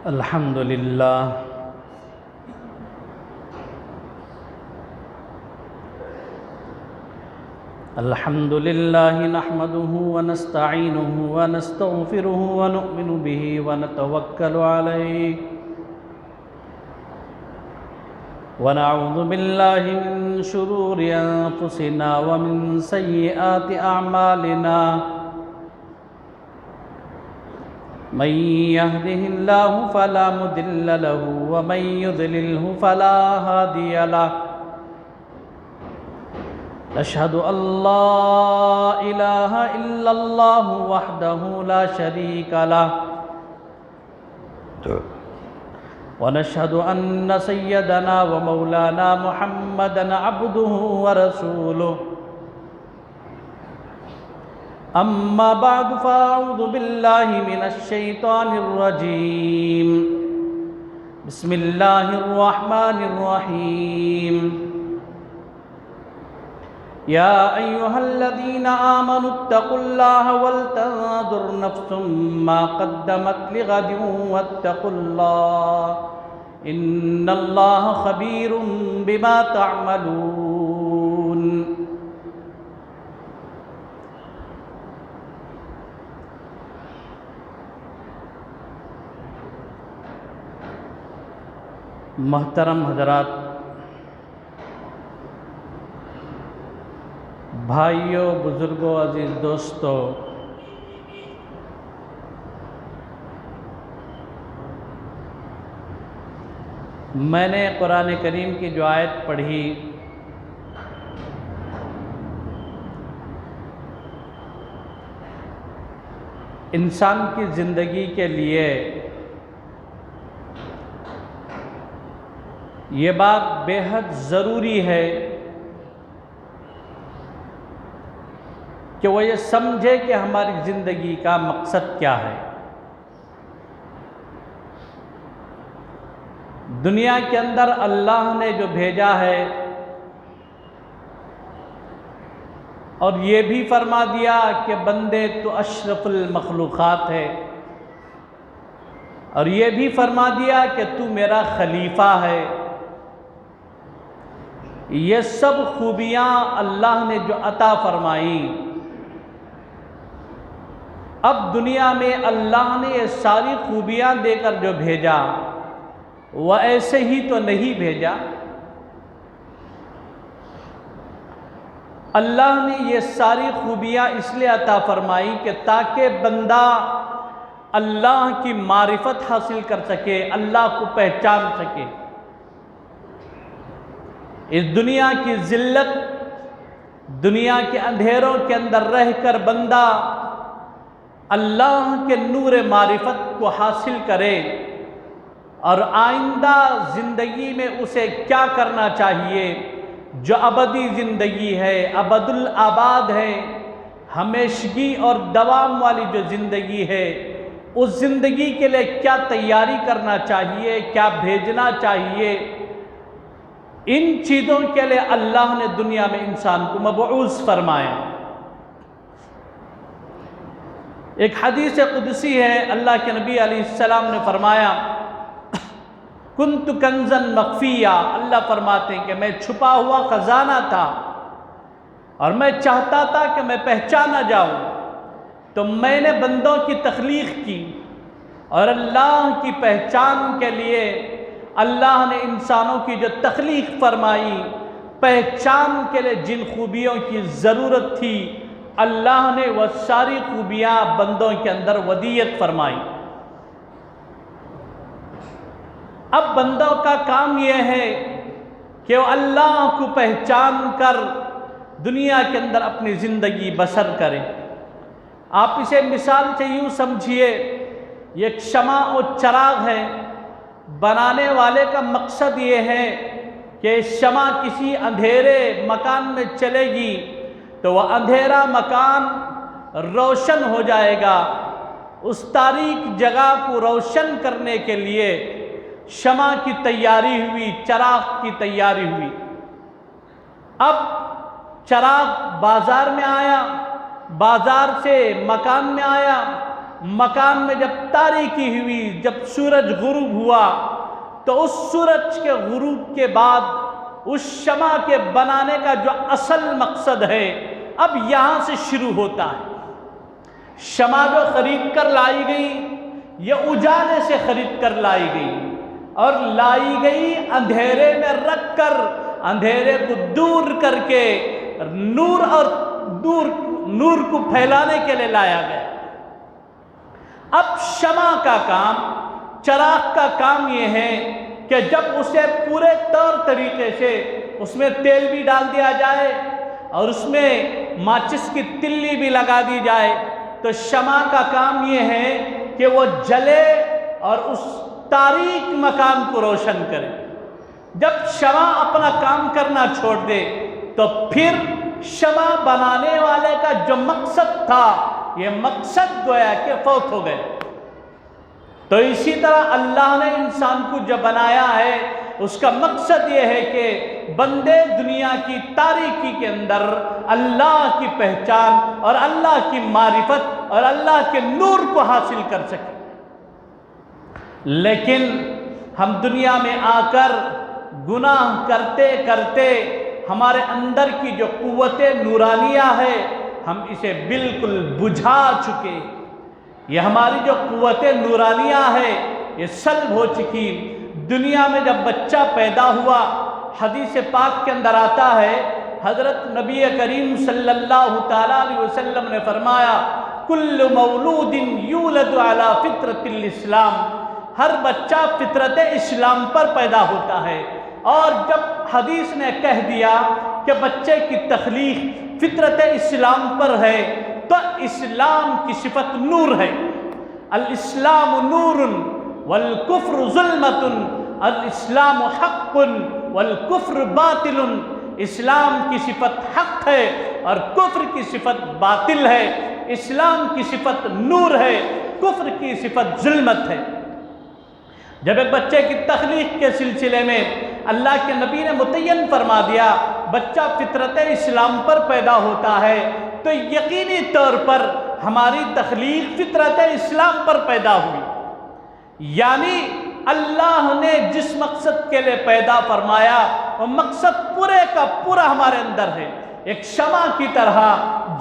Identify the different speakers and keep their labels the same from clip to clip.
Speaker 1: الحمد للہ الحمد للہ نحمده ونستعینه ونستغفره ونؤمن به ونتوکل علیہ ونعوذ باللہ من شرور انفسنا ومن سیئات اعمالنا من يهده الله فلا مضل له ومن يضلله فلا هادي له نشهد أن لا إله إلا الله وحده لا شريك له ونشهد أن سيدنا ومولانا محمدا عبده ورسوله أما بعد فأعوذ بالله من الشيطان الرجيم بسم الله الرحمن الرحيم يا أيها الذين آمنوا اتقوا الله ولتنظر نفس ما قدمت لغد واتقوا الله إن الله خبير بما تعملون محترم حضرات، بھائیوں، بزرگوں، عزیز دوستو، میں نے قرآن کریم کی جو آیت پڑھی انسان کی زندگی کے لیے یہ بات بے حد ضروری ہے کہ وہ یہ سمجھے کہ ہماری زندگی کا مقصد کیا ہے۔ دنیا کے اندر اللہ نے جو بھیجا ہے اور یہ بھی فرما دیا کہ بندے تو اشرف المخلوقات ہے، اور یہ بھی فرما دیا کہ تو میرا خلیفہ ہے۔ یہ سب خوبیاں اللہ نے جو عطا فرمائیں، اب دنیا میں اللہ نے یہ ساری خوبیاں دے کر جو بھیجا وہ ایسے ہی تو نہیں بھیجا۔ اللہ نے یہ ساری خوبیاں اس لیے عطا فرمائی کہ تاکہ بندہ اللہ کی معرفت حاصل کر سکے، اللہ کو پہچان سکے۔ اس دنیا کی ذلت، دنیا کے اندھیروں کے اندر رہ کر بندہ اللہ کے نور معرفت کو حاصل کرے، اور آئندہ زندگی میں اسے کیا کرنا چاہیے، جو ابدی زندگی ہے، ابد الآباد ہے، ہمیشگی اور دوام والی جو زندگی ہے، اس زندگی کے لیے کیا تیاری کرنا چاہیے، کیا بھیجنا چاہیے، ان چیزوں کے لیے اللہ نے دنیا میں انسان کو مبعوث فرمایا۔ ایک حدیث قدسی ہے، اللہ کے نبی علیہ السلام نے فرمایا، کنت کنزا مخفیا، اللہ فرماتے ہیں کہ میں چھپا ہوا خزانہ تھا اور میں چاہتا تھا کہ میں پہچانا جاؤں، تو میں نے بندوں کی تخلیق کی، اور اللہ کی پہچان کے لیے اللہ نے انسانوں کی جو تخلیق فرمائی، پہچان کے لیے جن خوبیوں کی ضرورت تھی، اللہ نے وہ ساری خوبیاں بندوں کے اندر ودیت فرمائی۔ اب بندوں کا کام یہ ہے کہ وہ اللہ کو پہچان کر دنیا کے اندر اپنی زندگی بسر کرے۔ آپ اسے مثال سے یوں سمجھیے، یہ ایک شمع اور چراغ ہے۔ بنانے والے کا مقصد یہ ہے کہ شمع کسی اندھیرے مکان میں چلے گی تو وہ اندھیرا مکان روشن ہو جائے گا۔ اس تاریک جگہ کو روشن کرنے کے لیے شمع کی تیاری ہوئی، چراغ کی تیاری ہوئی۔ اب چراغ بازار میں آیا، بازار سے مکان میں آیا، مکان میں جب تاریکی ہوئی، جب سورج غروب ہوا، تو اس سورج کے غروب کے بعد اس شمع کے بنانے کا جو اصل مقصد ہے اب یہاں سے شروع ہوتا ہے۔ شمع جو خرید کر لائی گئی یہ اجالے سے خرید کر لائی گئی، اور لائی گئی اندھیرے میں رکھ کر، اندھیرے کو دور کر کے نور کو پھیلانے کے لیے لایا گیا۔ اب شمع کا کام، چراغ کا کام یہ ہے کہ جب اسے پورے طور طریقے سے اس میں تیل بھی ڈال دیا جائے اور اس میں ماچس کی تلی بھی لگا دی جائے تو شمع کا کام یہ ہے کہ وہ جلے اور اس تاریک مکان کو روشن کرے۔ جب شمع اپنا کام کرنا چھوڑ دے تو پھر شمع بنانے والے کا جو مقصد تھا یہ مقصد گویا کہ فوت ہو گئے۔ تو اسی طرح اللہ نے انسان کو جو بنایا ہے اس کا مقصد یہ ہے کہ بندے دنیا کی تاریکی کے اندر اللہ کی پہچان اور اللہ کی معرفت اور اللہ کے نور کو حاصل کر سکے۔ لیکن ہم دنیا میں آ کر گناہ کرتے کرتے ہمارے اندر کی جو قوت نورانیہ ہے ہم اسے بالکل بجھا چکے۔ یہ ہماری جو قوت نورانیہ ہے یہ سلب ہو چکی۔ دنیا میں جب بچہ پیدا ہوا، حدیث پاک کے اندر آتا ہے، حضرت نبی کریم صلی اللہ تعالیٰ علیہ وسلم نے فرمایا کل مولود یولد علی فطرت الاسلام، ہر بچہ فطرت اسلام پر پیدا ہوتا ہے۔ اور جب حدیث نے کہہ دیا کہ بچے کی تخلیق فطرت اسلام پر ہے تو اسلام کی صفت نور ہے۔ الاسلام نور والکفر ظلمت، الاسلام حق والکفر باطل، اسلام کی صفت حق ہے اور کفر کی صفت باطل ہے، اسلام کی صفت نور ہے، کفر کی صفت ظلمت ہے۔ جب ایک بچے کی تخلیق کے سلسلے میں اللہ کے نبی نے متعین فرما دیا بچہ فطرت اسلام پر پیدا ہوتا ہے تو یقینی طور پر ہماری تخلیق فطرت اسلام پر پیدا ہوئی۔ یعنی اللہ نے جس مقصد کے لیے پیدا فرمایا وہ مقصد پورے کا پورا ہمارے اندر ہے۔ ایک شمع کی طرح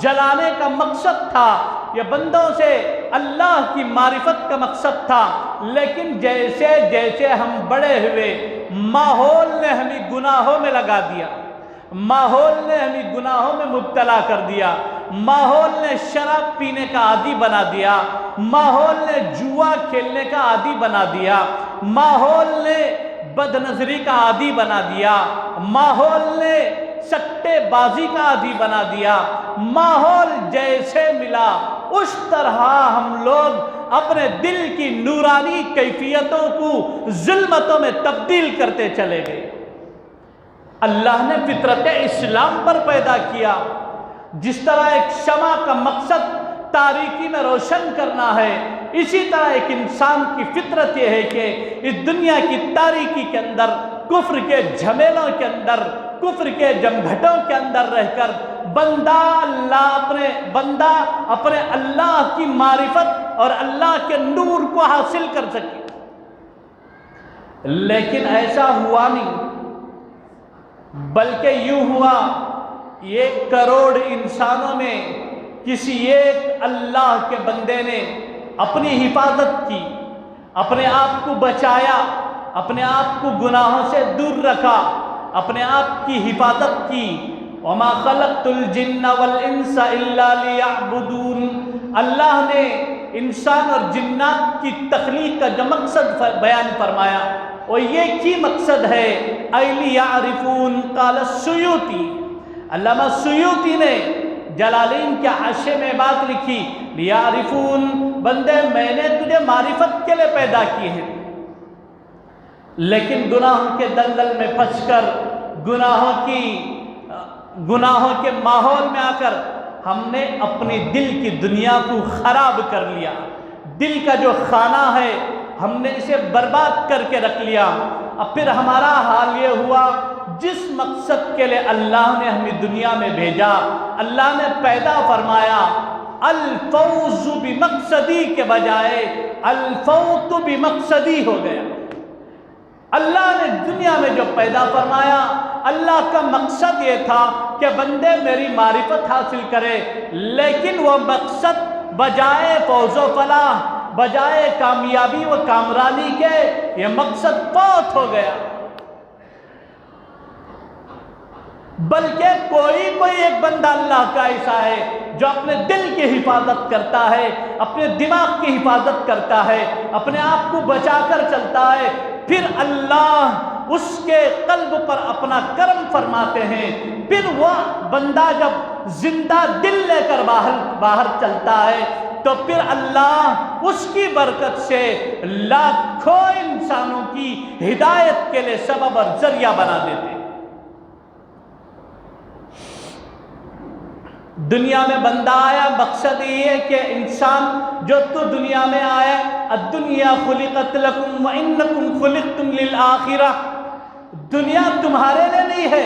Speaker 1: جلانے کا مقصد تھا، یہ بندوں سے اللہ کی معرفت کا مقصد تھا، لیکن جیسے جیسے ہم بڑے ہوئے ماحول نے ہمیں گناہوں میں لگا دیا، ماحول نے ہمیں گناہوں میں مبتلا کر دیا، ماحول نے شراب پینے کا عادی بنا دیا، ماحول نے جوا کھیلنے کا عادی بنا دیا، ماحول نے بد نظری کا عادی بنا دیا، ماحول نے سٹے بازی کا عادی بنا دیا۔ ماحول جیسے ملا اس طرح ہم لوگ اپنے دل کی نورانی کیفیتوں کو ظلمتوں میں تبدیل کرتے چلے گئے۔ اللہ نے فطرت اسلام پر پیدا کیا۔ جس طرح ایک شمع کا مقصد تاریکی میں روشن کرنا ہے، اسی طرح ایک انسان کی فطرت یہ ہے کہ اس دنیا کی تاریکی کے اندر، کفر کے جھمیلوں کے اندر، کفر کے جمگھٹوں کے اندر رہ کر بندہ اپنے اللہ کی معرفت اور اللہ کے نور کو حاصل کر سکے۔ لیکن ایسا ہوا نہیں، بلکہ یوں ہوا 1 کروڑ انسانوں میں کسی ایک اللہ کے بندے نے اپنی حفاظت کی، اپنے آپ کو بچایا، اپنے آپ کو گناہوں سے دور رکھا، اپنے آپ کی حفاظت کی۔ وما خلقت الجن والانس الا ليعبدون، اللہ نے انسان اور جنات کی تخلیق کا جو مقصد بیان فرمایا وہ یہ کی مقصد ہے اَلِيَعْرِفُونَ قال السیوطی، علامہ سیوطی نے جلالین کے حاشیے میں بات لکھی لیعرفون، بندے میں نے تجھے معرفت کے لیے پیدا کی ہے، لیکن گناہوں کے دلدل میں پھنس کر گناہوں کے ماحول میں آ کر ہم نے اپنی دل کی دنیا کو خراب کر لیا۔ دل کا جو خانہ ہے ہم نے اسے برباد کر کے رکھ لیا۔ اب پھر ہمارا حال یہ ہوا جس مقصد کے لیے اللہ نے ہمیں دنیا میں بھیجا، اللہ نے پیدا فرمایا، الفوز بمقصدی کے بجائے الفوت بمقصدی ہو گیا۔ اللہ نے دنیا میں جو پیدا فرمایا، اللہ کا مقصد یہ تھا کہ بندے میری معرفت حاصل کرے، لیکن وہ مقصد بجائے فوز و فلاح، بجائے کامیابی و کامرانی کے، یہ مقصد فوت ہو گیا۔ بلکہ کوئی ایک بندہ اللہ کا ایسا ہے جو اپنے دل کی حفاظت کرتا ہے، اپنے دماغ کی حفاظت کرتا ہے، اپنے آپ کو بچا کر چلتا ہے، پھر اللہ اس کے قلب پر اپنا کرم فرماتے ہیں، پھر وہ بندہ جب زندہ دل لے کر باہر چلتا ہے تو پھر اللہ اس کی برکت سے لاکھوں انسانوں کی ہدایت کے لیے سبب اور ذریعہ بنا دیتے ہیں۔ دنیا میں بندہ آیا، مقصد یہ ہے کہ انسان جو تو دنیا میں آیا، الدنیا خلقت لکم وانکم خلقتم للآخرہ، دنیا تمہارے لیے نہیں ہے،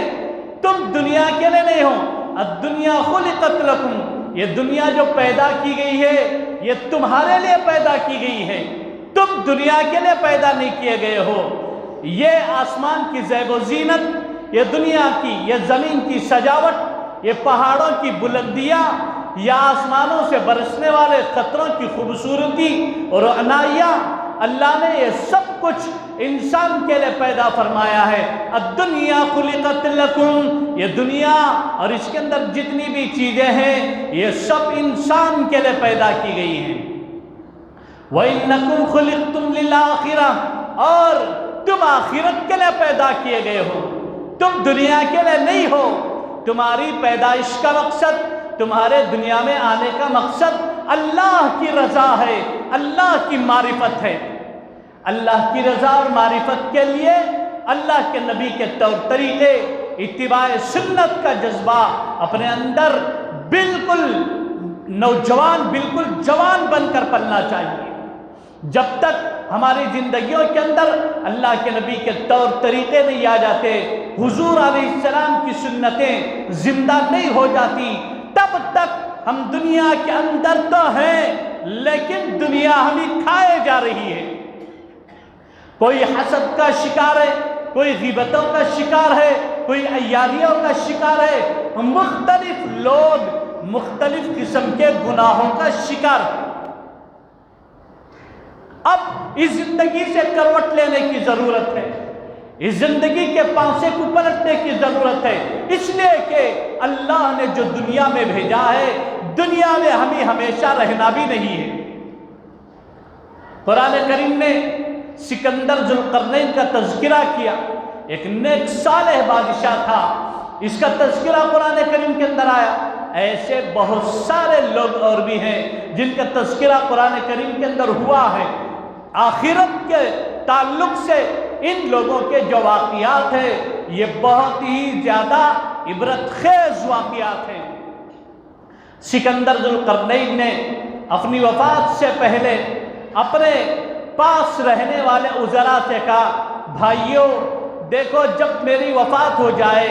Speaker 1: تم دنیا کے لیے نہیں ہو، الدنیا خلقت لکم، یہ دنیا جو پیدا کی گئی ہے یہ تمہارے لیے پیدا کی گئی ہے، تم دنیا کے لیے پیدا نہیں کیے گئے ہو۔ یہ آسمان کی زیب و زینت، یہ دنیا کی، یہ زمین کی سجاوٹ، یہ پہاڑوں کی بلندیاں، یا آسمانوں سے برسنے والے قطروں کی خوبصورتی اور عنایاں، اللہ نے یہ سب کچھ انسان کے لیے پیدا فرمایا ہے۔ الدنیا خلقت لکم، یہ دنیا اور اس کے اندر جتنی بھی چیزیں ہیں یہ سب انسان کے لیے پیدا کی گئی ہیں۔ وَإِنَّكُمْ خُلِقْتُمْ لِلْآخِرَةِ، اور تم آخرت کے لیے پیدا کیے گئے ہو، تم دنیا کے لیے نہیں ہو۔ تمہاری پیدائش کا مقصد، تمہارے دنیا میں آنے کا مقصد اللہ کی رضا ہے، اللہ کی معرفت ہے۔ اللہ کی رضا اور معرفت کے لیے اللہ کے نبی کے طور طریقے، اتباع سنت کا جذبہ اپنے اندر بالکل نوجوان، بالکل جوان بن کر پلنا چاہیے۔ جب تک ہماری زندگیوں کے اندر اللہ کے نبی کے طور طریقے نہیں آ جاتے، حضور علیہ السلام کی سنتیں زندہ نہیں ہو جاتی، تب تک ہم دنیا کے اندر تو ہیں لیکن دنیا ہمیں کھائے جا رہی ہے۔ کوئی حسد کا شکار ہے، کوئی غیبتوں کا شکار ہے، کوئی عیاریوں کا شکار ہے، مختلف لوگ مختلف قسم کے گناہوں کا شکار ہے۔ اب اس زندگی سے کروٹ لینے کی ضرورت ہے، اس زندگی کے پانسے کو پلٹنے کی ضرورت ہے، اس لیے کہ اللہ نے جو دنیا میں بھیجا ہے، دنیا میں ہمیں ہمیشہ رہنا بھی نہیں ہے۔ قرآن کریم نے سکندر ذوالقرنین کا تذکرہ کیا، ایک نیک صالح بادشاہ تھا، اس کا تذکرہ قرآن کریم کے اندر آیا۔ ایسے بہت سارے لوگ اور بھی ہیں جن کا تذکرہ قرآن کریم کے اندر ہوا ہے۔ آخرت کے تعلق سے ان لوگوں کے جو واقعات ہیں یہ بہت ہی زیادہ عبرت خیز واقعات ہیں۔ سکندر ذوالقرنین نے اپنی وفات سے پہلے اپنے پاس رہنے والے وزراء سے کہا، بھائیوں دیکھو، جب میری وفات ہو جائے،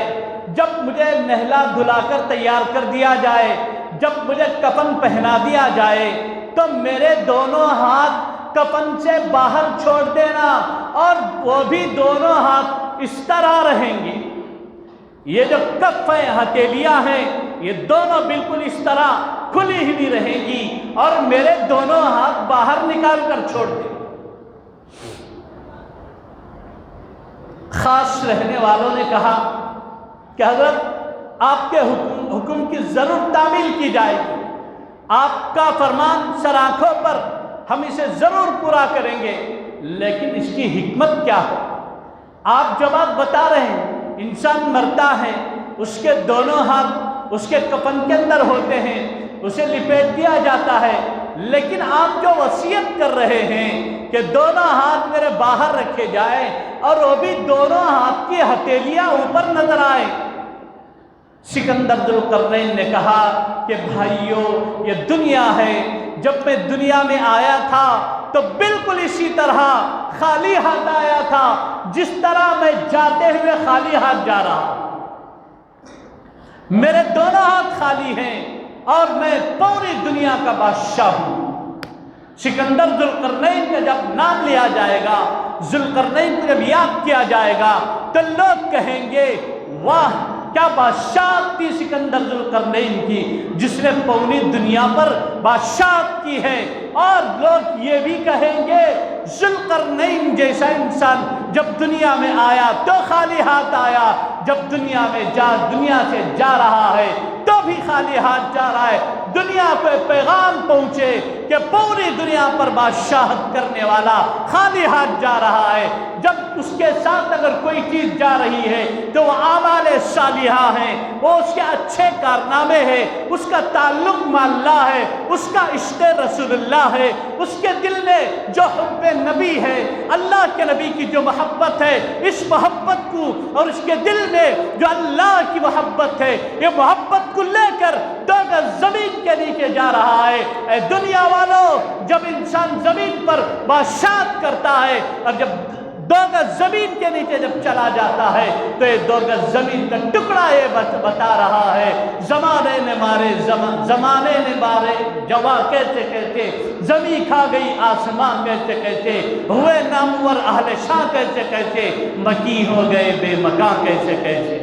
Speaker 1: جب مجھے نہلا دھلا کر تیار کر دیا جائے، جب مجھے کفن پہنا دیا جائے تو میرے دونوں ہاتھ کفن سے باہر چھوڑ دینا، اور وہ بھی دونوں ہاتھ اس طرح رہیں گے۔ یہ جو کف ہیں، ہتھیلیاں ہیں، یہ دونوں بالکل اس طرح کھلی ہوئی رہیں گی، اور میرے دونوں ہاتھ باہر نکال کر چھوڑ دیں۔ خاص رہنے والوں نے کہا کہ حضرت آپ کے حکم کی ضرور تعمیل کی جائے گی، آپ کا فرمان سر آنکھوں پر، ہم اسے ضرور پورا کریں گے، لیکن اس کی حکمت کیا ہے؟ آپ جو بات بتا رہے ہیں، انسان مرتا ہے، اس کے دونوں ہاتھ اس کے کفن کے اندر ہوتے ہیں، اسے لپیٹ دیا جاتا ہے، لیکن آپ جو وصیت کر رہے ہیں کہ دونوں ہاتھ میرے باہر رکھے جائیں اور وہ بھی دونوں ہاتھ کی ہتھیلیاں اوپر نظر آئیں۔ سکندر ذوالقرنین نے کہا کہ بھائیو، یہ دنیا ہے، جب میں دنیا میں آیا تھا تو بالکل اسی طرح خالی ہاتھ آیا تھا جس طرح میں جاتے ہوئے خالی ہاتھ جا رہا ہوں۔ میرے دونوں ہاتھ خالی ہیں اور میں پوری دنیا کا بادشاہ ہوں۔ سکندر ذوالقرنین کا جب نام لیا جائے گا، ذوالقرنین کو جب یاد کیا جائے گا تو لوگ کہیں گے واہ کیا بادشاہت تھی سکندر ذوالقرنین کی، جس نے پوری دنیا پر بادشاہت کی ہے۔ اور لوگ یہ بھی کہیں گے ذوالقرنین جیسا انسان جب دنیا میں آیا تو خالی ہاتھ آیا، جب دنیا سے جا رہا ہے تو بھی خالی ہاتھ جا رہا ہے۔ دنیا کو پیغام پہنچے کہ پوری دنیا پر بادشاہت کرنے والا خالی ہاتھ جا رہا ہے۔ جب اس کے ساتھ اگر کوئی چیز جا رہی ہے تو وہ اعمال صالحہ ہیں، وہ اس کے اچھے کارنامے ہیں، اس کا تعلق مع اللہ ہے، اس کا عشق رسول اللہ ہے، اس کے دل میں جو حب نبی ہے، اللہ کے نبی کی جو محبت ہے، اس محبت کو اور اس کے دل میں جو اللہ کی محبت ہے، یہ محبت کو لے کر دو گز زمین کے نیچے جا رہا ہے۔ اے دنیا والوں، جب انسان زمین پر بادشاہت کرتا ہے اور جب دو گز زمین کے نیچے جب چلا جاتا ہے تو یہ دو گز زمین کا ٹکڑا یہ بتا رہا ہے زمانے نے مارے جوا کہتے کہتے، زمین کھا گئی آسمان کہتے کہتے، ہوئے نامور اہل شاہ کہتے کہتے، مکی ہو گئے بے مکان کہتے کہتے۔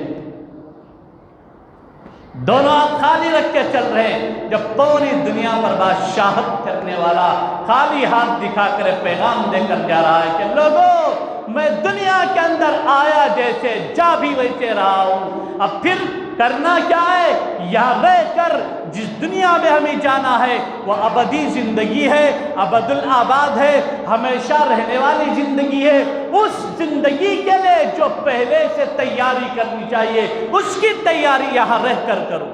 Speaker 1: دونوں ہاتھ خالی رکھ کے چل رہے ہیں، جب پوری دنیا پر بادشاہت کرنے والا خالی ہاتھ دکھا کر پیغام دے کر جا رہا ہے کہ لوگوں میں دنیا کے اندر آیا جیسے جا بھی ویسے رہا ہوں، اب پھر کرنا کیا ہے؟ یہاں رہ کر جس دنیا میں ہمیں جانا ہے وہ ابدی زندگی ہے، ابد الآباد ہے، ہمیشہ رہنے والی زندگی ہے۔ اس زندگی کے لیے جو پہلے سے تیاری کرنی چاہیے اس کی تیاری یہاں رہ کر کرو۔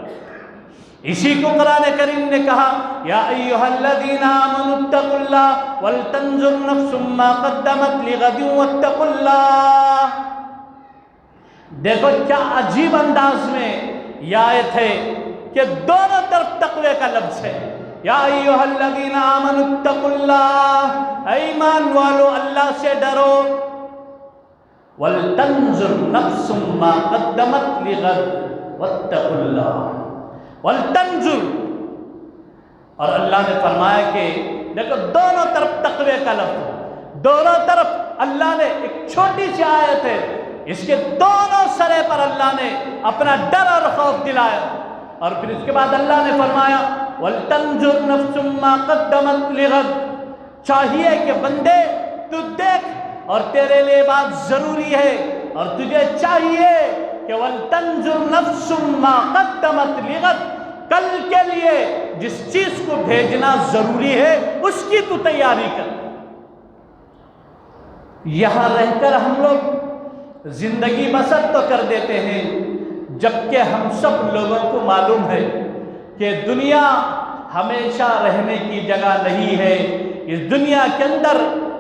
Speaker 1: اسی کو قرآن کریم نے کہا یا ایھا الذین آمنوا اتقوا اللہ ولتنظر نفس ما قدمت لغد واتقوا اللہ۔ دیکھو کیا عجیب انداز میں یہ آیت ہے کہ دونوں طرف تقوی کا لفظ ہے۔ یا ایھا الذین آمنوا اتقوا اللہ، اے ایمان والو اللہ سے ڈرو، ولتنظر نفس ما قدمت لغد واتقوا اللہ، ولتنظر۔ اور اللہ نے فرمایا کہ دیکھو دونوں طرف تقوی کا لفظ، دونوں طرف اللہ نے ایک چھوٹی سی آیت ہے، اس کے دونوں سرے پر اللہ نے اپنا ڈر اور خوف دلایا، اور پھر اس کے بعد اللہ نے فرمایا وَلْتَنْظُرْ نَفْسٌ مَّا قَدَّمَتْ لِغَدٍ۔ چاہیے کہ بندے تو دیکھ، اور تیرے لیے بات ضروری ہے اور تجھے چاہیے کہ وَلْتَنْظُرْ نَفْسٌ مَّا قَدَّمَتْ لِغَدٍ، کل کے لیے جس چیز کو بھیجنا ضروری ہے اس کی تو تیاری کر۔ یہاں رہ کر ہم لوگ زندگی بسر تو کر دیتے ہیں، جبکہ ہم سب لوگوں کو معلوم ہے کہ دنیا ہمیشہ رہنے کی جگہ نہیں ہے، اس دنیا کے اندر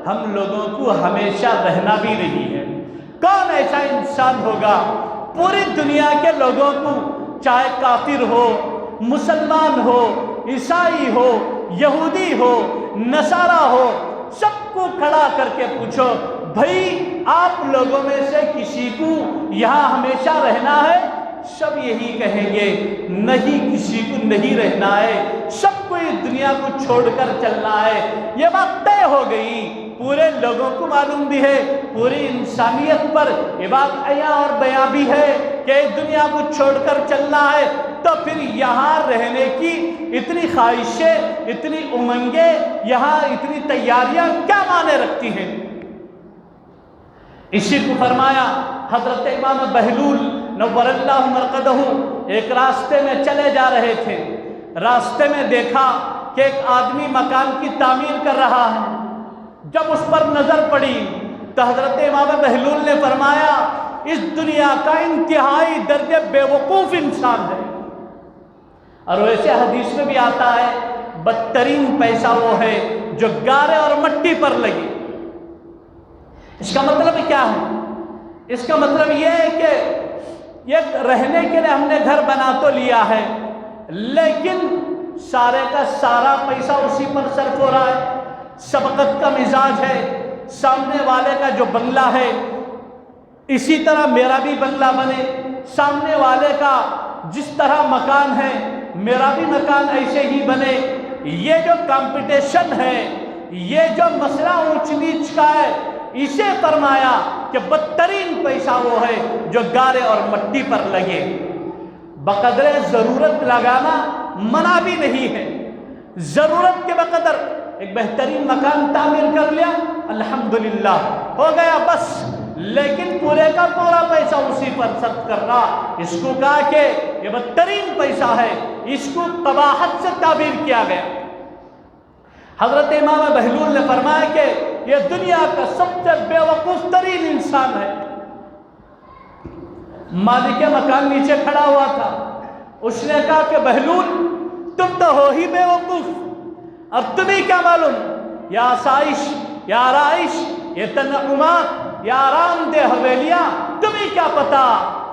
Speaker 1: ہم لوگوں کو ہمیشہ رہنا بھی نہیں ہے۔ کون ایسا انسان ہوگا پوری دنیا کے لوگوں کو، چاہے کافر ہو، مسلمان ہو، عیسائی ہو، یہودی ہو، نصارہ ہو، سب کو کھڑا کر کے پوچھو بھائی آپ لوگوں میں سے کسی کو یہاں ہمیشہ رہنا ہے؟ سب یہی کہیں گے نہیں، کسی کو نہیں رہنا ہے، سب کو اس دنیا کو چھوڑ کر چلنا ہے۔ یہ بات طے ہو گئی، پورے لوگوں کو معلوم بھی ہے، پوری انسانیت پر یہ بات عیاں اور بیاں بھی ہے کہ اس دنیا کو چھوڑ کر چلنا ہے۔ تو پھر یہاں رہنے کی اتنی خواہشیں، اتنی امنگیں، یہاں اتنی تیاریاں کیا معنی رکھتی ہیں؟ اسی کو فرمایا حضرت امام بہلول نور اللہ مرقدہ ایک راستے میں چلے جا رہے تھے، راستے میں دیکھا کہ ایک آدمی مکان کی تعمیر کر رہا ہے۔ جب اس پر نظر پڑی تو حضرت امام بہلول نے فرمایا اس دنیا کا انتہائی درجے بے وقوف انسان ہے۔ اور ویسے حدیث میں بھی آتا ہے بدترین پیسہ وہ ہے جو گارے اور مٹی پر لگے۔ اس کا مطلب کیا ہے؟ اس کا مطلب یہ ہے کہ یہ رہنے کے لیے ہم نے گھر بنا تو لیا ہے، لیکن سارے کا سارا پیسہ اسی پر صرف ہو رہا ہے، سبقت کا مزاج ہے، سامنے والے کا جو بنگلہ ہے اسی طرح میرا بھی بنگلہ بنے، سامنے والے کا جس طرح مکان ہے میرا بھی مکان ایسے ہی بنے۔ یہ جو کمپٹیشن ہے، یہ جو مسئلہ اونچ نیچ کا ہے، اسے فرمایا کہ بدترین پیسہ وہ ہے جو گارے اور مٹی پر لگے۔ بقدر ضرورت لگانا منع بھی نہیں ہے، ضرورت کے بقدر ایک بہترین مکان تعمیر کر لیا الحمدللہ ہو گیا بس، لیکن پورے کا پورا پیسہ اسی پر صرف کرنا، اس کو کہا کہ یہ بدترین پیسہ ہے، اس کو قباحت سے تعبیر کیا گیا۔ حضرت امام بہلول نے فرمایا کہ یہ دنیا کا سب سے بے وقوف ترین انسان ہے۔ مالک مکان نیچے کھڑا ہوا تھا، اس نے کہا کہ بہلول تم تو ہو ہی بے وقوف، اور تمہیں کیا معلوم یا آسائش یا آرائش یہ تنعمات یا آرام دہ حویلیاں، تمہیں کیا پتا؟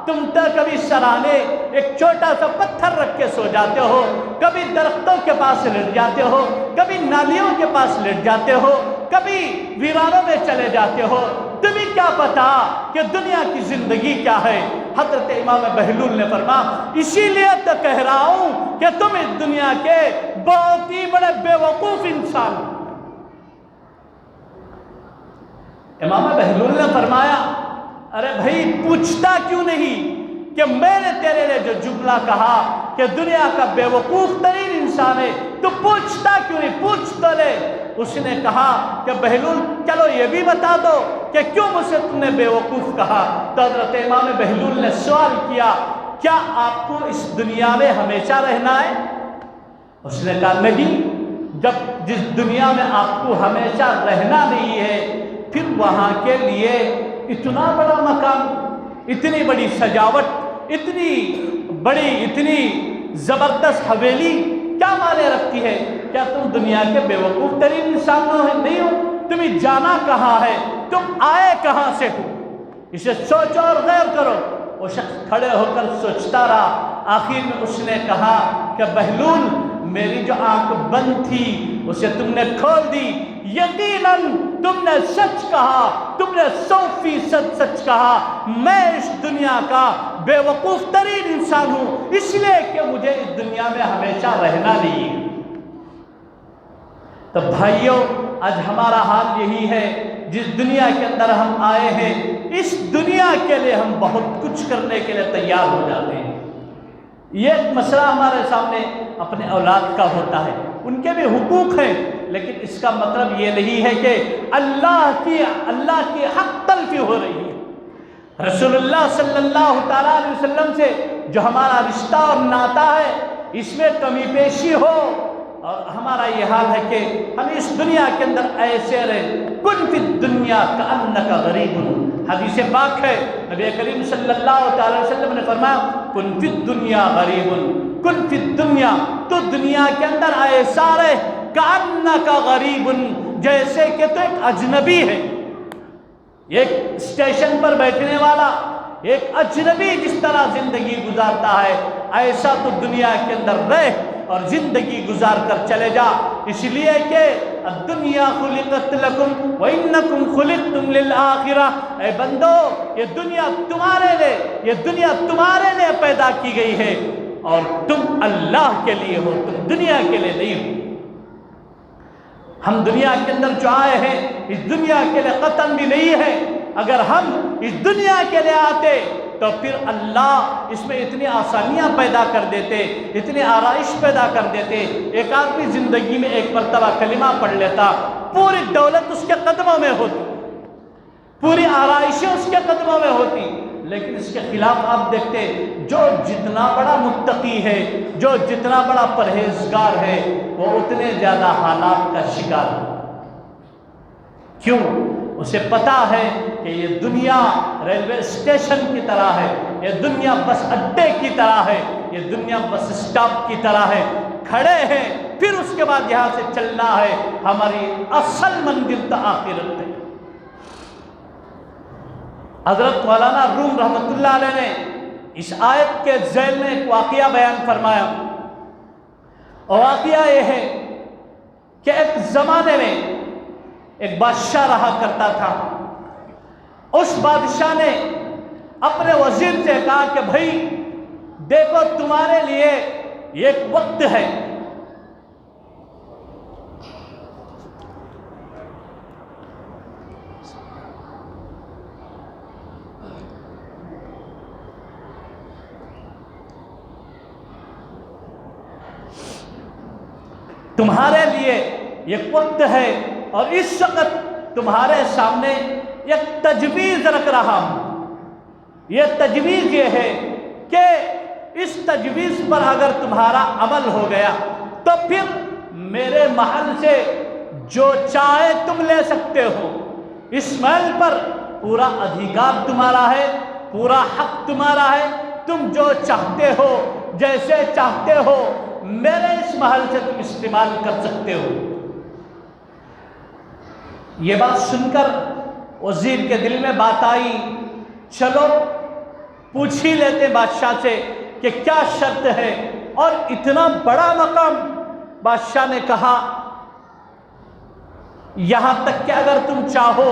Speaker 1: تم تو کبھی سرانے ایک چھوٹا سا پتھر رکھ کے سو جاتے ہو، کبھی درختوں کے پاس لیٹ جاتے ہو، کبھی نالیوں کے پاس لیٹ جاتے ہو، کبھی ویرانوں میں چلے جاتے ہو، تمہیں کیا پتا کہ دنیا کی زندگی کیا ہے؟ حضرت امام بہلول نے فرمایا اسی لیے تو کہہ رہا ہوں کہ تم اس دنیا کے بہت ہی بڑے بے وقوف انسان۔ امام بہلول نے فرمایا ارے بھائی پوچھتا کیوں نہیں کہ میں نے تیرے لیے جو جملہ کہا کہ دنیا کا بے وقوف ترین انسان ہے، تو پوچھتا کیوں نہیں؟ پوچھ تو لے۔ اس نے کہا کہ بہلول چلو یہ بھی بتا دو کہ کیوں مجھے تم نے بے وقوف کہا؟ تو حضرت امام بہلول نے سوال کیا کیا آپ کو اس دنیا میں ہمیشہ رہنا ہے؟ اس نے کہا نہیں، جب جس دنیا میں آپ کو ہمیشہ رہنا نہیں ہے پھر وہاں کے لیے اتنا بڑا مکان، اتنی بڑی سجاوٹ، اتنی بڑی اتنی زبردست حویلی کیا معنی رکھتی ہے؟ کیا تم دنیا کے بے وقوف ترین انسان نہیں ہو؟ تمہیں جانا کہاں ہے؟ تم آئے کہاں سے ہو؟ اسے سوچو اور غور کرو۔ وہ شخص کھڑے ہو کر سوچتا رہا، آخر میں اس نے کہا کہ بہلول میری جو آنکھ بند تھی اسے تم نے کھول دی، یقیناً تم نے سچ کہا، تم نے 100% سچ کہا، میں اس دنیا کا بے وقوف ترین انسان ہوں، اس لیے کہ مجھے اس دنیا میں ہمیشہ رہنا نہیں ہے۔ تو بھائیوں آج ہمارا حال یہی ہے، جس دنیا کے اندر ہم آئے ہیں اس دنیا کے لیے ہم بہت کچھ کرنے کے لیے تیار ہو جاتے ہیں۔ یہ ایک مسئلہ ہمارے سامنے اپنے اولاد کا ہوتا ہے، ان کے بھی حقوق ہیں، لیکن اس کا مطلب یہ نہیں ہے کہ اللہ کی حق تلفی ہو رہی ہے۔ رسول اللہ صلی اللہ تعالیٰ علیہ وسلم سے جو ہمارا رشتہ اور ناتا ہے اس میں کمی بیشی ہو، اور ہمارا یہ حال ہے کہ ہم اس دنیا کے اندر ایسے رہیں، کن فی الدنیا کأنک غریب۔ حدیث پاک ہے، نبی کریم صلی اللہ تعالی وسلم نے فرمایا کن فی الدنیا غریب، کن فی الدنیا، تو دنیا کے اندر ایسا رہے کأنک غریب، جیسے کہ تو ایک اجنبی ہے، ایک اسٹیشن پر بیٹھنے والا ایک اجنبی جس طرح زندگی گزارتا ہے ایسا تو دنیا کے اندر رہ اور زندگی گزار کر چلے جا، اس لیے کہ الدنیا خلقت لکم وانکم خلقتم للآخرہ۔ اے بندو یہ دنیا تمہارے لیے پیدا کی گئی ہے اور تم اللہ کے لیے ہو، تم دنیا کے لیے نہیں ہو۔ ہم دنیا کے اندر جو آئے ہیں اس دنیا کے لیے قطعاً بھی نہیں ہے، اگر ہم اس دنیا کے لیے آتے تو پھر اللہ اس میں اتنی آسانیاں پیدا کر دیتے، اتنی آرائش پیدا کر دیتے۔ ایک آدمی زندگی میں ایک مرتبہ کلمہ پڑھ لیتا، پوری دولت اس کے قدموں میں ہوتی، پوری آرائشیں اس کے قدموں میں ہوتی، لیکن اس کے خلاف آپ دیکھتے جو جتنا بڑا متقی ہے، جو جتنا بڑا پرہیزگار ہے، وہ اتنے زیادہ حالات کا شکار ہے۔ کیوں؟ اسے پتا ہے کہ یہ دنیا ریلوے اسٹیشن کی طرح ہے، یہ دنیا بس اڈے کی طرح ہے، یہ دنیا بس اسٹاپ کی طرح ہے، کھڑے ہیں پھر اس کے بعد یہاں سے چلنا ہے، ہماری اصل منزل تو آخرت ہے۔ حضرت مولانا روم رحمۃ اللہ علیہ نے اس آیت کے ذیل میں ایک واقعہ بیان فرمایا، اور واقعہ یہ ہے کہ ایک زمانے میں ایک بادشاہ رہا کرتا تھا. اس بادشاہ نے اپنے وزیر سے کہا کہ بھائی دیکھو تمہارے لیے ایک وقت ہے، تمہارے لیے ایک وقت ہے اور اس وقت تمہارے سامنے ایک تجویز رکھ رہا ہوں. یہ تجویز یہ ہے کہ اس تجویز پر اگر تمہارا عمل ہو گیا تو پھر میرے محل سے جو چاہے تم لے سکتے ہو. اس محل پر پورا ادھیکار تمہارا ہے، پورا حق تمہارا ہے. تم جو چاہتے ہو، جیسے چاہتے ہو، میرے اس محل سے تم استعمال کر سکتے ہو. یہ بات سن کر وزیر کے دل میں بات آئی، چلو پوچھ ہی لیتے بادشاہ سے کہ کیا شرط ہے. اور اتنا بڑا مقام، بادشاہ نے کہا یہاں تک کہ اگر تم چاہو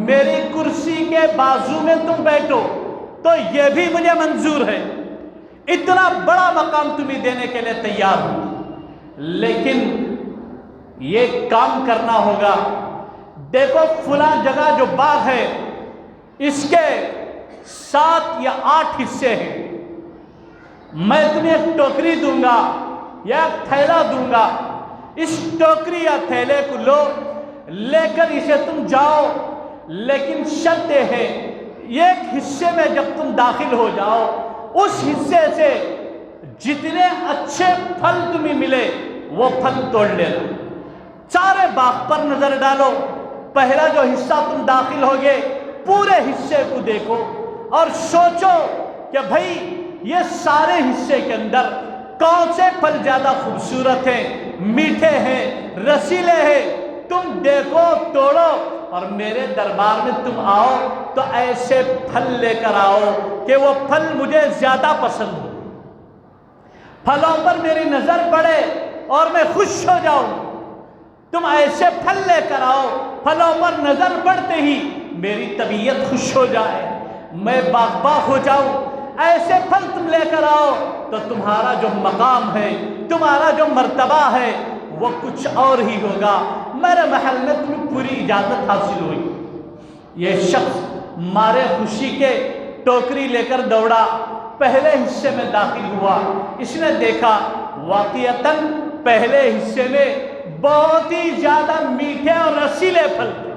Speaker 1: میری کرسی کے بازو میں تم بیٹھو تو یہ بھی مجھے منظور ہے. اتنا بڑا مقام تمہیں دینے کے لیے تیار ہوں، لیکن یہ کام کرنا ہوگا. دیکھو فلاں جگہ جو باغ ہے اس کے 7 یا 8 حصے ہیں. میں تمہیں ایک ٹوکری دوں گا یا ایک تھیلا دوں گا. اس ٹوکری یا تھیلے کو لو، لے کر اسے تم جاؤ، لیکن شرط یہ ہے ایک حصے میں جب تم داخل ہو جاؤ اس حصے سے جتنے اچھے پھل تمہیں ملے وہ پھل توڑ لینا. سارے باغ پر نظر ڈالو، پہلا جو حصہ تم داخل ہوگے پورے حصے کو دیکھو اور سوچو کہ بھئی یہ سارے حصے کے اندر کون سے پھل زیادہ خوبصورت ہیں، میٹھے ہیں، رسیلے ہیں. تم دیکھو، توڑو اور میرے دربار میں تم آؤ تو ایسے پھل لے کر آؤ کہ وہ پھل مجھے زیادہ پسند ہو. پھلوں پر میری نظر پڑے اور میں خوش ہو جاؤں. تم ایسے پھل لے کر آؤ، پھلوں پر نظر پڑتے ہی میری طبیعت خوش ہو جائے، میں باغ ہو جاؤں. ایسے پھل تم لے کر آؤ تو تمہارا جو مقام ہے، تمہارا جو مرتبہ ہے وہ کچھ اور ہی ہوگا. میرے محل میں تمہیں پوری اجازت حاصل ہوئی. یہ شخص مارے خوشی کے ٹوکری لے کر دوڑا، پہلے حصے میں داخل ہوا. اس نے دیکھا واقعتاً پہلے حصے میں بہت ہی زیادہ میٹھے اور رسیلے پھل تھے.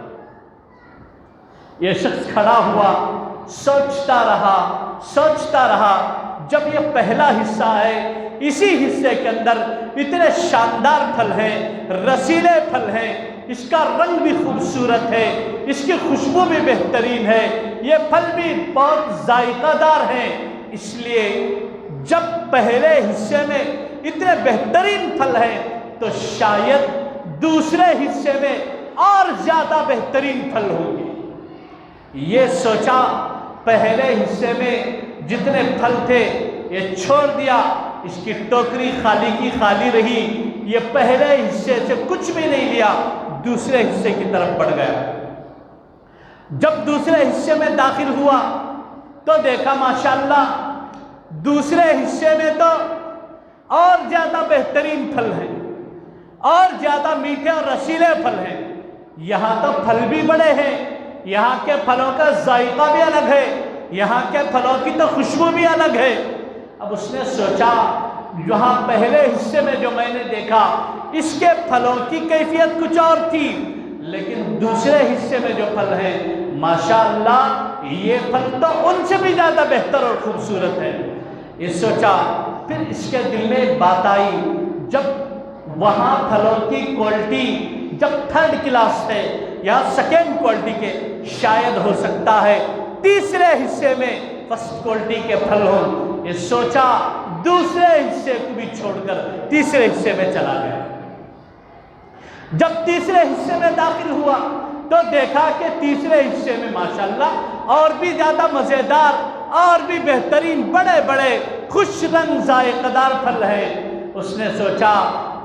Speaker 1: یہ شخص کھڑا ہوا، سوچتا رہا. جب یہ پہلا حصہ ہے، اسی حصے کے اندر اتنے شاندار پھل ہیں، رسیلے پھل ہیں، اس کا رنگ بھی خوبصورت ہے، اس کی خوشبو بھی بہترین ہے، یہ پھل بھی بہت ذائقہ دار ہیں. اس لیے جب پہلے حصے میں اتنے بہترین پھل ہیں تو شاید دوسرے حصے میں اور زیادہ بہترین پھل ہوں گے. یہ سوچا، پہلے حصے میں جتنے پھل تھے یہ چھوڑ دیا. اس کی ٹوکری خالی کی خالی رہی. یہ پہلے حصے سے کچھ بھی نہیں لیا، دوسرے حصے کی طرف بڑھ گیا. جب دوسرے حصے میں داخل ہوا تو دیکھا ماشاءاللہ دوسرے حصے میں تو اور زیادہ بہترین پھل ہیں، اور زیادہ میٹھے اور رسیلے پھل ہیں. یہاں تو پھل بھی بڑے ہیں، یہاں کے پھلوں کا ذائقہ بھی الگ ہے، یہاں کے پھلوں کی تو خوشبو بھی الگ ہے. اب اس نے سوچا یہاں پہلے حصے میں جو میں نے دیکھا اس کے پھلوں کی کیفیت کچھ اور تھی، لیکن دوسرے حصے میں جو پھل ہیں ماشاءاللہ یہ پھل تو ان سے بھی زیادہ بہتر اور خوبصورت ہے. یہ سوچا. پھر اس کے دل میں ایک بات آئی، جب وہاں پھلوں کی کوالٹی جب 3rd کلاس ہے یا 2nd کوالٹی کے، شاید ہو سکتا ہے تیسرے حصے میں 1st کوالٹی کے پھل ہوں. یہ سوچا، دوسرے حصے کو بھی چھوڑ کر تیسرے حصے میں چلا گیا. جب تیسرے حصے میں داخل ہوا تو دیکھا کہ تیسرے حصے میں ماشاءاللہ اور بھی زیادہ مزیدار اور بھی بہترین بڑے بڑے خوش رنگ ذائقہ دار پھل ہیں. اس نے سوچا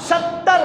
Speaker 1: 70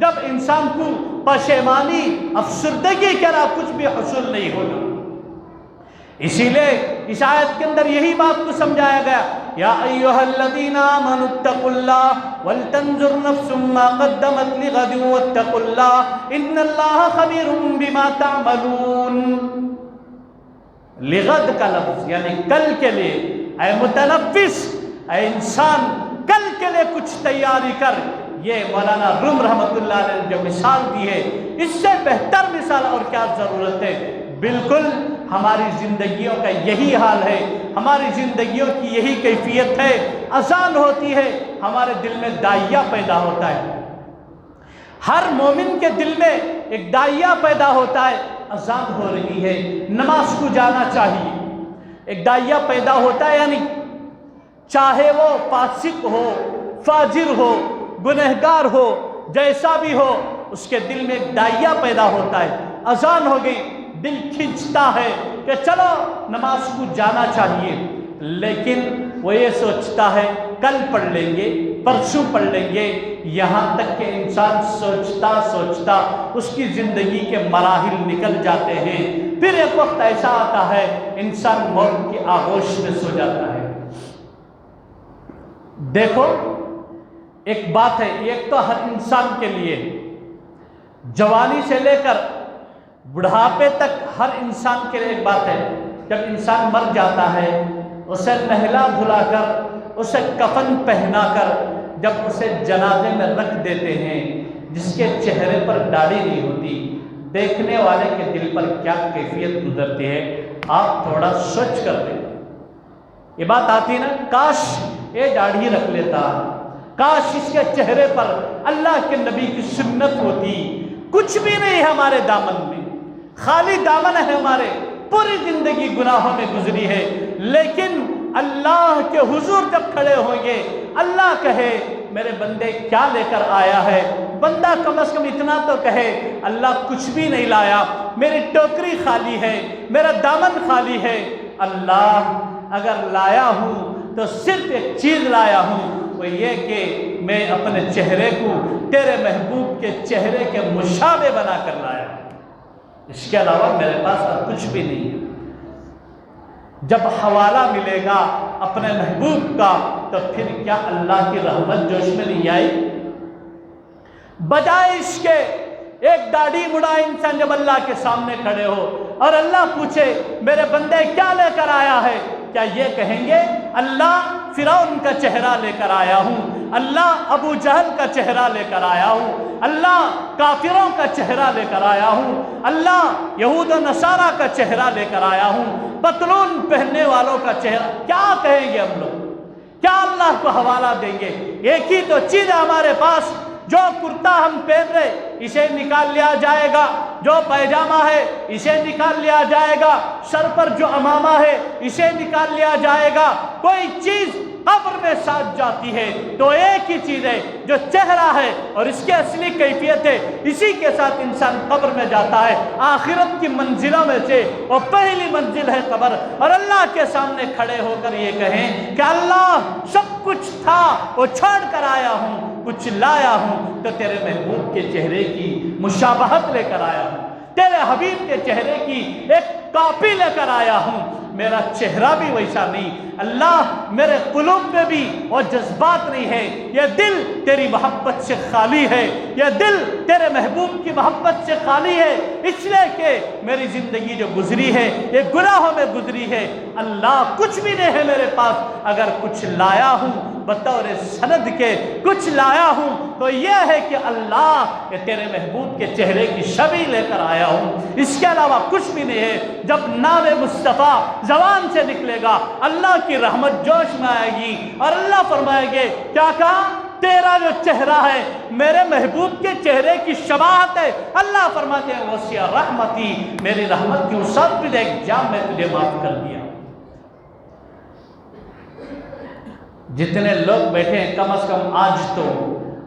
Speaker 1: جب انسان کو پشیمانی افسردگی کے علاوہ کچھ بھی حصول نہیں ہوگا۔ اسی لیے اس آیت کے اندر یہی بات کو سمجھایا گیا، یا ایھا الذین آمنوا اتقوا اللہ ولتنظر نفس ما قدمت لغد واتقوا اللہ ان اللہ خبیر بما تعملون۔ لغد کا لفظ یعنی کل کے لیے، اے متنفس، اے انسان کل کے لیے کچھ تیاری کر۔ یہ مولانا روم رحمۃ اللہ علیہ نے جو مثال دی ہے، اس سے بہتر مثال اور کیا ضرورت ہے؟ بالکل ہماری زندگیوں کا یہی حال ہے، ہماری زندگیوں کی یہی کیفیت ہے۔ اذان ہوتی ہے، ہمارے دل میں داعیہ پیدا ہوتا ہے، ہر مومن کے دل میں ایک داعیہ پیدا ہوتا ہے، اذان ہو رہی ہے، نماز کو جانا چاہیے۔ ایک داعیہ پیدا ہوتا ہے، یعنی چاہے وہ فاسق ہو، فاجر ہو، گنہگار ہو، جیسا بھی ہو، اس کے دل میں ایک داعیہ پیدا ہوتا ہے۔ اذان ہو گئی، دل کھنچتا ہے کہ چلو نماز کو جانا چاہیے، لیکن وہ یہ سوچتا ہے کل پڑھ لیں گے، پرسوں پڑھ لیں گے، یہاں تک کہ انسان سوچتا سوچتا اس کی زندگی کے مراحل نکل جاتے ہیں۔ پھر ایک وقت ایسا آتا ہے انسان موت کی آغوش میں سو جاتا ہے۔ دیکھو ایک بات ہے، ایک تو ہر انسان کے لیے جوانی سے لے کر بڑھاپے تک ہر انسان کے لیے ایک بات ہے، جب انسان مر جاتا ہے اسے نہلا دھلا کر، اسے کفن پہنا کر جب اسے جنازے میں رکھ دیتے ہیں، جس کے چہرے پر داڑھی نہیں ہوتی، دیکھنے والے کے دل پر کیا کیفیت گزرتی ہے آپ تھوڑا سوچ کر دیکھیں۔ یہ بات آتی نا، کاش یہ داڑھی رکھ لیتا، کاش اس کے چہرے پر اللہ کے نبی کی سنت ہوتی۔ کچھ بھی نہیں ہمارے دامن میں، خالی دامن ہے ہمارے، پوری زندگی گناہوں میں گزری ہے، لیکن اللہ کے حضور جب کھڑے ہوں گے، اللہ کہے میرے بندے کیا لے کر آیا ہے، بندہ کم از کم اتنا تو کہے اللہ کچھ بھی نہیں لایا، میری ٹوکری خالی ہے، میرا دامن خالی ہے۔ اللہ اگر لایا ہوں تو صرف ایک چیز لایا ہوں، وہ یہ کہ میں اپنے چہرے کو تیرے محبوب کے چہرے کے مشابہ بنا کر لایا، اس کے علاوہ میرے پاس اور کچھ بھی نہیں ہے۔ جب حوالہ ملے گا اپنے محبوب کا تو پھر کیا اللہ کی رحمت جوش میں نہیں آئی؟ بجائے اس کے ایک داڑھی مڑا انسان جب اللہ کے سامنے کھڑے ہو اور اللہ پوچھے میرے بندے کیا لے کر آیا ہے، کیا یہ کہیں گے اللہ فرعون کا چہرہ لے کر آیا ہوں، اللہ ابو جہل کا چہرہ لے کر آیا ہوں، اللہ کافروں کا چہرہ لے کر آیا ہوں، اللہ یہود و نصارہ کا چہرہ لے کر آیا ہوں، پتلون پہننے والوں کا چہرہ، کیا کہیں گے ہم لوگ؟ کیا اللہ کو حوالہ دیں گے؟ ایک ہی تو چیز ہے ہمارے پاس، جو کرتا ہم پہن رہے اسے نکال لیا جائے گا، جو پیجامہ ہے اسے نکال لیا جائے گا، سر پر جو عمامہ ہے اسے نکال لیا جائے گا۔ کوئی چیز قبر میں ساتھ جاتی ہے تو ایک ہی چیز ہے جو چہرہ ہے اور اس کی اصلی کیفیت ہے، اسی کے ساتھ انسان قبر میں جاتا ہے۔ آخرت کی منزلوں میں سے وہ پہلی منزل ہے قبر، اور اللہ کے سامنے کھڑے ہو کر یہ کہیں کہ اللہ سب کچھ تھا وہ چھوڑ کر آیا ہوں، کچھ لایا ہوں تو تیرے محبوب کے چہرے کی مشابہت لے کر آیا ہوں، تیرے حبیب کے چہرے کی ایک کاپی لے کر آیا ہوں۔ میرا چہرہ بھی ویسا نہیں اللہ، میرے قلوب میں بھی وہ جذبات نہیں ہے، یہ دل تیری محبت سے خالی ہے، یہ دل تیرے محبوب کی محبت سے خالی ہے، اس لیے کہ میری زندگی جو گزری ہے یہ گناہوں میں گزری ہے۔ اللہ کچھ بھی نہیں ہے میرے پاس، اگر کچھ لایا ہوں بطور سند کے کچھ لایا ہوں تو یہ ہے کہ اللہ یہ تیرے محبوب کے چہرے کی شبیہ لے کر آیا ہوں، اس کے علاوہ کچھ بھی نہیں ہے۔ جب نام مصطفیٰ زبان سے نکلے گا اللہ کی رحمت جوش میں آئے گی، اور اللہ فرمائے گے کیا کہا؟ تیرا جو چہرہ ہے میرے محبوب کے چہرے کی شباہت ہے۔ اللہ فرماتے ہیں وسع رحمتی، میری رحمت کی وسعت بھی دیکھ جا میں تجھے معاف کر دیا۔ جتنے لوگ بیٹھے ہیں کم از کم آج تو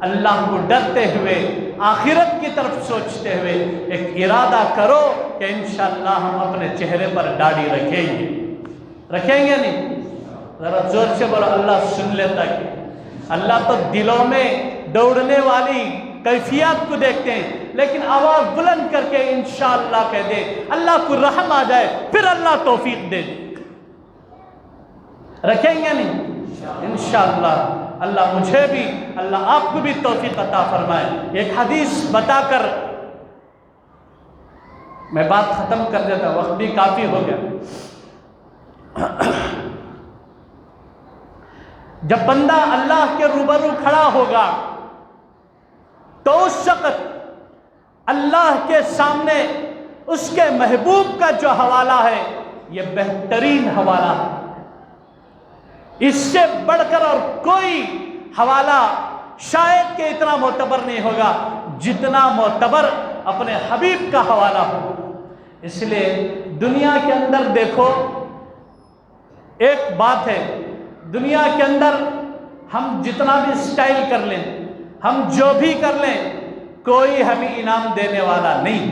Speaker 1: اللہ کو ڈرتے ہوئے آخرت کی طرف سوچتے ہوئے ایک ارادہ کرو کہ انشاءاللہ ہم اپنے چہرے پر داڑھی رکھیں گے نہیں؟ ذرا زور سے بولو اللہ سن لیتا کہ اللہ تو دلوں میں دوڑنے والی کیفیات کو دیکھتے ہیں، لیکن آواز بلند کر کے انشاءاللہ کہہ دے، اللہ کو رحم آ جائے، پھر اللہ توفیق دے دے۔ رکھیں گے نہیں انشاءاللہ؟ اللہ مجھے بھی، اللہ آپ کو بھی توفیق عطا فرمائے۔ ایک حدیث بتا کر میں بات ختم کر دیتا، وقت بھی کافی ہو گیا۔ جب بندہ اللہ کے روبرو کھڑا ہوگا تو اس وقت اللہ کے سامنے اس کے محبوب کا جو حوالہ ہے یہ بہترین حوالہ ہے، اس سے بڑھ کر اور کوئی حوالہ شاید کہ اتنا معتبر نہیں ہوگا جتنا معتبر اپنے حبیب کا حوالہ ہو۔ اس لیے دنیا کے اندر دیکھو، ایک بات ہے، دنیا کے اندر ہم جتنا بھی سٹائل کر لیں، ہم جو بھی کر لیں، کوئی ہمیں انعام دینے والا نہیں۔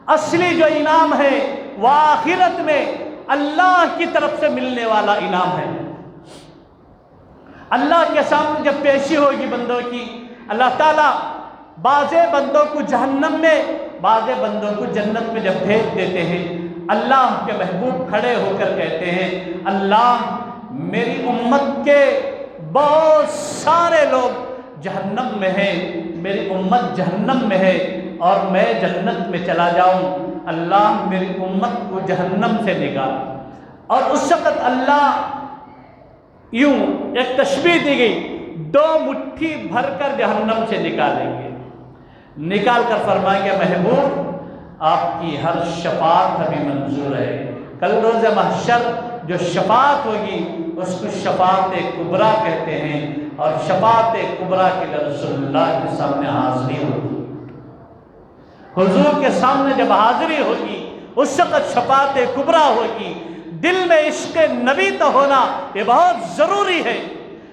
Speaker 1: اصلی جو انعام ہے وہ آخرت میں اللہ کی طرف سے ملنے والا انعام ہے۔ اللہ کے سامنے جب پیشی ہوگی بندوں کی، اللہ تعالیٰ بعض بندوں کو جہنم میں، بعض بندوں کو جنت میں جب بھیج دیتے ہیں، اللہ کے محبوب کھڑے ہو کر کہتے ہیں، اللہ میری امت کے بہت سارے لوگ جہنم میں ہیں، میری امت جہنم میں ہے اور میں جنت میں چلا جاؤں، اللہ میری امت کو جہنم سے نکال۔ اور اس وقت اللہ یوں ایک تشبیہ دی گئی، 2 مٹھی بھر کر جہنم سے نکالیں گے، نکال کر فرمائیں گے محبوب آپ کی ہر شفاعت ہمیں منظور ہے۔ کل روز محشر جو شفاعت ہوگی اس کو شفاعت کبریٰ کہتے ہیں، اور شفاعت کبریٰ کے لیے رسول اللہ کے سامنے حاضری ہوگی۔ حضور کے سامنے جب حاضری ہوگی اس وقت شفاعت کبریٰ ہوگی۔ دل میں عشق نبی تو ہونا یہ بہت ضروری ہے،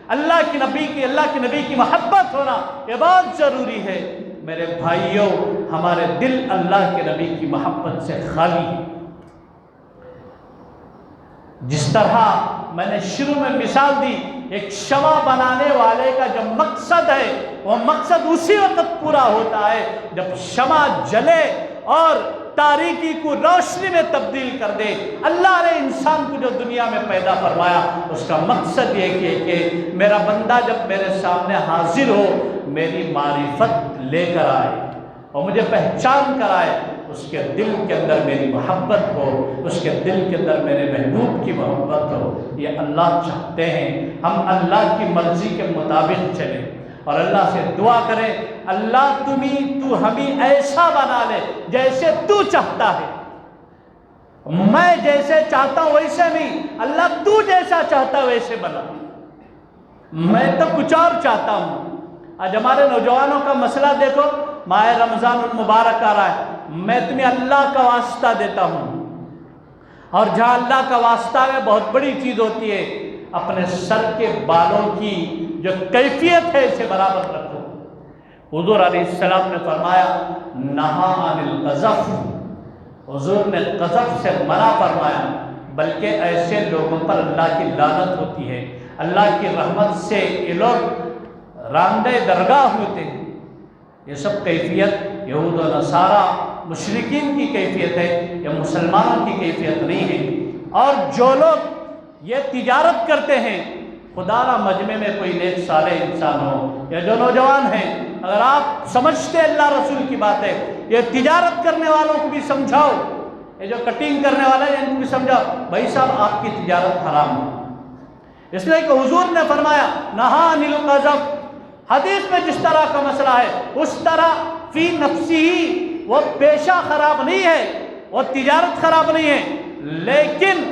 Speaker 1: اللہ کے نبی کی محبت ہونا یہ بہت ضروری ہے۔ میرے بھائیوں، ہمارے دل اللہ کے نبی کی محبت سے خالی ہے۔ جس طرح میں نے شروع میں مثال دی، ایک شمع بنانے والے کا جو مقصد ہے وہ مقصد اسی وقت پورا ہوتا ہے جب شمع جلے اور تاریکی کو روشنی میں تبدیل کر دے۔ اللہ نے انسان کو جو دنیا میں پیدا فرمایا اس کا مقصد یہ کہ میرا بندہ جب میرے سامنے حاضر ہو میری معرفت لے کر آئے اور مجھے پہچان کر آئے، اس کے دل کے اندر میری محبت ہو، اس کے دل کے اندر میرے محبوب کی محبت ہو۔ یہ اللہ چاہتے ہیں ہم اللہ کی مرضی کے مطابق چلیں اور اللہ سے دعا کریں، اللہ تو ہمیں ایسا بنا لے جیسے تو چاہتا ہے، میں جیسے چاہتا ہوں ویسے نہیں، اللہ تو جیسا چاہتا ہے ویسے بنا۔ میں تو کچھ اور چاہتا ہوں۔ آج ہمارے نوجوانوں کا مسئلہ دیکھو، ماہ رمضان المبارک آ رہا ہے، میں تمہیں اللہ کا واسطہ دیتا ہوں، اور جہاں اللہ کا واسطہ ہے بہت بڑی چیز ہوتی ہے، اپنے سر کے بالوں کی جو کیفیت ہے اسے برابر رکھو۔ حضور علیہ السلام نے فرمایا نہا عن القذف، حضور نے قذف سے منع فرمایا، بلکہ ایسے لوگوں پر اللہ کی لعنت ہوتی ہے، اللہ کی رحمت سے یہ لوگ راندے درگاہ ہوتے ہیں۔ یہ سب کیفیت یہود و نصارہ مشرکین کی کیفیت ہے، یہ مسلمانوں کی کیفیت نہیں ہے۔ اور جو لوگ یہ تجارت کرتے ہیں، خدا نہ مجمع میں کوئی نیک صالح انسان ہو، یا جو نوجوان ہیں، اگر آپ سمجھتے اللہ رسول کی بات ہے، یہ تجارت کرنے والوں کو بھی سمجھاؤ، یہ جو کٹنگ کرنے والے ہیں ان کو بھی سمجھاؤ، بھائی صاحب آپ کی تجارت حرام ہے۔ اس لیے کہ حضور نے فرمایا نہا عن القذف، حدیث میں جس طرح کا مسئلہ ہے اس طرح فی نفسی ہی وہ پیشہ خراب نہیں ہے، وہ تجارت خراب نہیں ہے، لیکن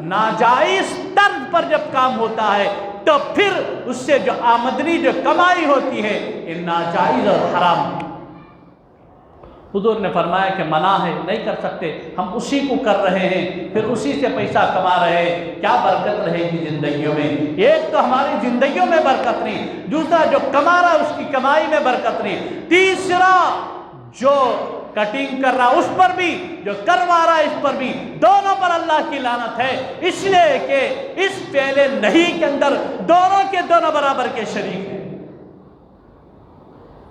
Speaker 1: ناجائز طرز پر جب کام ہوتا ہے تو پھر اس سے جو آمدنی جو کمائی ہوتی ہے یہ ناجائز اور حرام ہے۔ حضور نے فرمایا کہ منع ہے، نہیں کر سکتے، ہم اسی کو کر رہے ہیں، پھر اسی سے پیسہ کما رہے ہیں، کیا برکت رہے گی زندگیوں میں؟ ایک تو ہماری زندگیوں میں برکت نہیں، دوسرا جو کما رہا اس کی کمائی میں برکت نہیں، تیسرا جو کٹنگ کر رہا اس پر بھی، جو کروا رہا اس پر بھی، دونوں پر اللہ کی لعنت ہے، اس لیے کہ اس پہلے نہیں کے اندر دونوں کے دونوں برابر کے شریک ہیں۔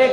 Speaker 1: 1